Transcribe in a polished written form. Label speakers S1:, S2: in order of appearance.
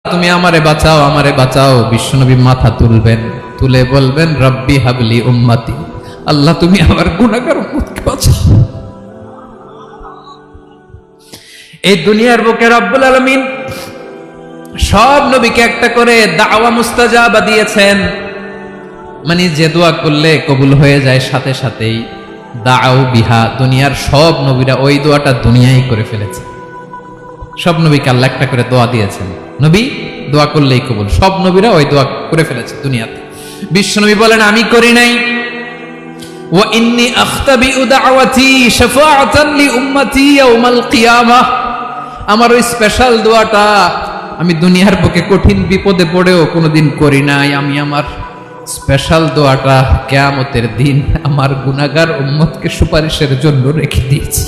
S1: তুমি আমারে বাঁচাও। বিশ্বনবী মাথা তুলবেন, তুলে বলবেন রব্বি হাবলি উম্মতি, আল্লাহ তুমি আমার গুনাহগার উম্মতকে বাঁচাও। এই দুনিয়ার বুকে রব্বুল আলামিন সব নবীকে একটা করে দাওয়া মুস্তাজাবা দিয়েছেন, মানে যে দোয়া করলে কবুল হয়ে যায় সাথে সাথেই। দাও বিহা, দুনিয়ার সব নবীরা ওই দোয়াটা দুনিয়ায় করে ফেলেছে। সব নবীকে আল্লাহ একটা করে দোয়া দিয়েছেন, নবী দোয়া করলেই কবুল। সব নবীরা ওই দোয়া করে ফেলেছে দুনিয়াতে। বিশ্বনবী বলেন আমি করি নাই। ওয়া ইন্নী আখতাবিউ দাওয়াতি শাফাআতান লি উম্মতি ইয়াউমাল কিয়ামাহ, আমার ওই স্পেশাল দোয়াটা আমি দুনিয়ার বুকে কঠিন বিপদে পড়েও কোনোদিন করি নাই। আমি আমার স্পেশাল দোয়াটা কিয়ামতের দিন আমার গুনাহগার উম্মতকে সুপারিশের জন্য রেখে দিয়েছি।